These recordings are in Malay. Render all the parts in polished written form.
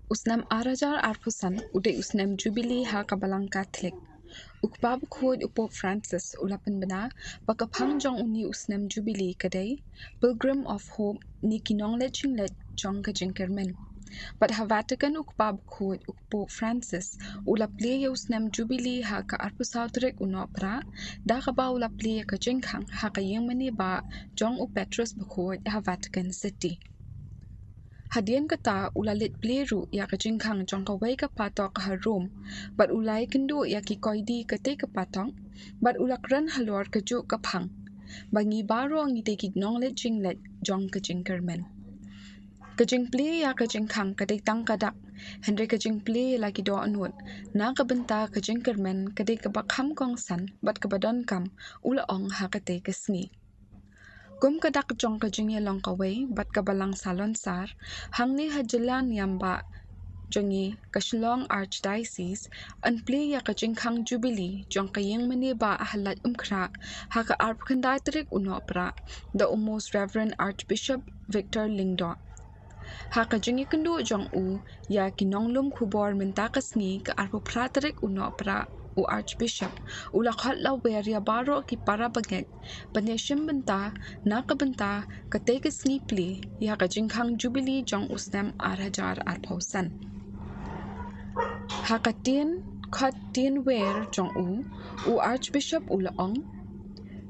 Usnem arajar arpusan ude usnem Jubilee ha kabalang Katholik. Kpah Bakhuid Pope Francis ulapan bena pagkaphang jong uni usnem Jubilee kadei Pilgrims of Hope ni Nongleit jong jingkyrmen. But ha Vatican Kpah Bakhuid Pope Francis ulapli usnem Jubilee ha ka arpusaw Tarik Nohprah da kaba ulapli ka Jingkhang ha ka Iingmane ba jong Petrus Bakhuid ha Vatican City. Hadien kata ulalit pleru ya ka Jingkhang jong kawei ka Phatok ha Rome, but ulai kynduh ya ki koidi kadei ka Phatok, but ulakran halor ka ju ka phang. Bangi baro ang ite ki Nongleit jingleit jong ka jingkyrmen. Ka jingpli ya ka Jingkhang kadei tang kadak, henry ka jingpli lagi do anut, na ka benta ka jingkyrmen kadei ka bakham kong san, but ka badon kam ula ong ha kadei ka sngi. Kum kadak jong ka jingye long kawei bat ka balang salon sar hang ni hajalan yamba jongi ka Shillong Archdiocese an pli ya ka Jingkhang Jubilee jong ka Iingmane ba halat umkrak ha ka Tarik Nohprah the Most Rev Archbishop Victor Lyngdoh. Ha ka jingi kynduh jong ya kinonglum KHUBOR minta kasni ka Tarik Nohprah o Archbishop ulakhat la weria baro ki Kpa Bakhuid paneshim benta nakabenta katei kasni pli ya ka Jingkhang Jubilee jong usnem arhajar arpausan. Ha ka tien wer jong o Archbishop ulaong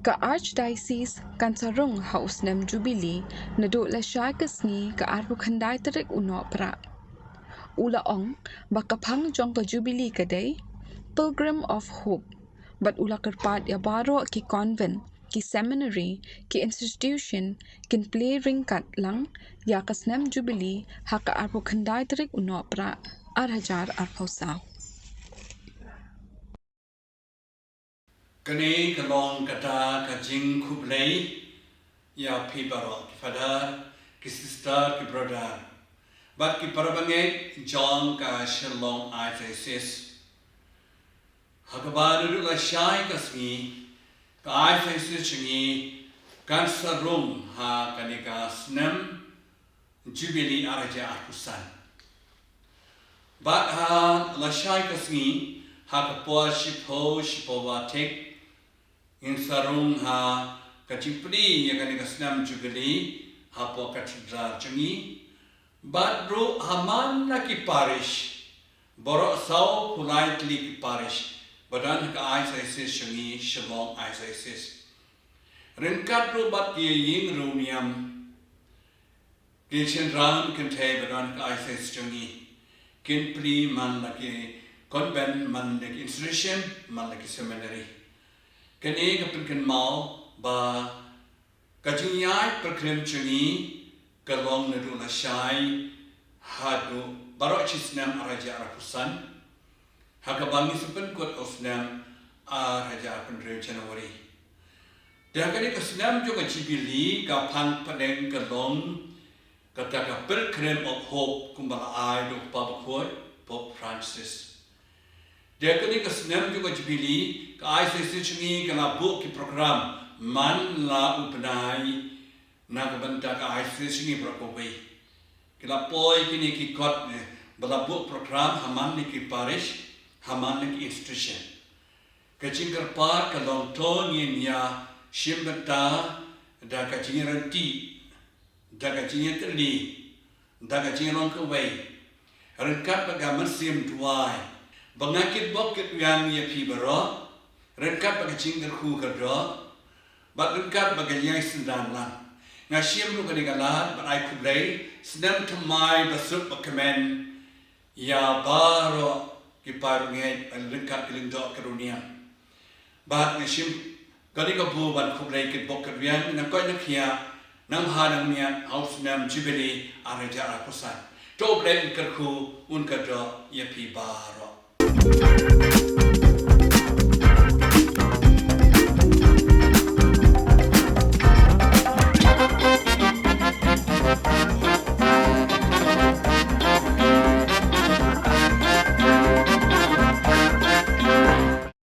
ka Archdiocese kan sarung ha usnem Jubilee na do la siya kasni ka Tarik Nohprah. Ulaong bakaphang jong ka Jubilee kadei Pilgrims of Hope, but ula kerpat ya baro ki convent, ki seminary, ki institution, kin play ringkat lang, ya ka snem Jubilee, ha ka Tarik Nohprah, arhajar arpausaw. Kani kalong kata ka jing kublay, ya pi baro ki father, ki sister, ki brother, but ki parabangay jong ka Shillong Archdiocese. Hakabadu la syai kasmi ka ai faisi chingi kan sarung ha kanika snem Jubilee araja akusan. But ha la syai kasmi ha kapua shipo watek in sarung ha kachipri ya kanika snem Jubilee ha po katedral chingi. But bro haman na ki parish borok sau politely ki parish. Badan ka Archdiocese shangi Shillong Archdiocese. Rinkat ro bat ki ying runiam. Ki chen ram kente badan ka Archdiocese shangi. Kin pli man laki convent man laki institution man laki seminary. Ken e kapin ken mau ba kajinyai perkrim shangi kalong nadu la shai hadu barok chisnam araja arapusan. Hakabangi sepen kot osnam raja pendiri Januari. Dia kini kesenam juga Jubilee ka phang padeng kalong kata ka Pilgrims of Hope kumbala ai do Kpa Bakhuid Pope Francis. Dia kini kesenam juga Jubilee ka ai sisi kana book ki program man la upenai na kabanta ka ai sisi berkawei. Kila poi kini ki kot bala book program haman ni ki parish haman ki institution. Kacing kerpat kalong ton yin ya shimbata da kacing ranti da kacing terli da kacing long kawei. Rengkat bagaman sim tuai. Bangakit bokit yang ya pi baro. Rengkat bagacing kerku kerdo. Bat rengkat bagayai sendan lang. Ngashim lu kanigalat bat ai kublay sedang temai basuk bakamen ya baro Kpa Bakhuid rengkat Lyngdoh karunia. Bahat ngashim kani ka bu ban kublay kit bok kerwian nang koy nakia nang hanang niya house nam Jubilee araja arakusan. To blay kerku un kadro ya pi baro.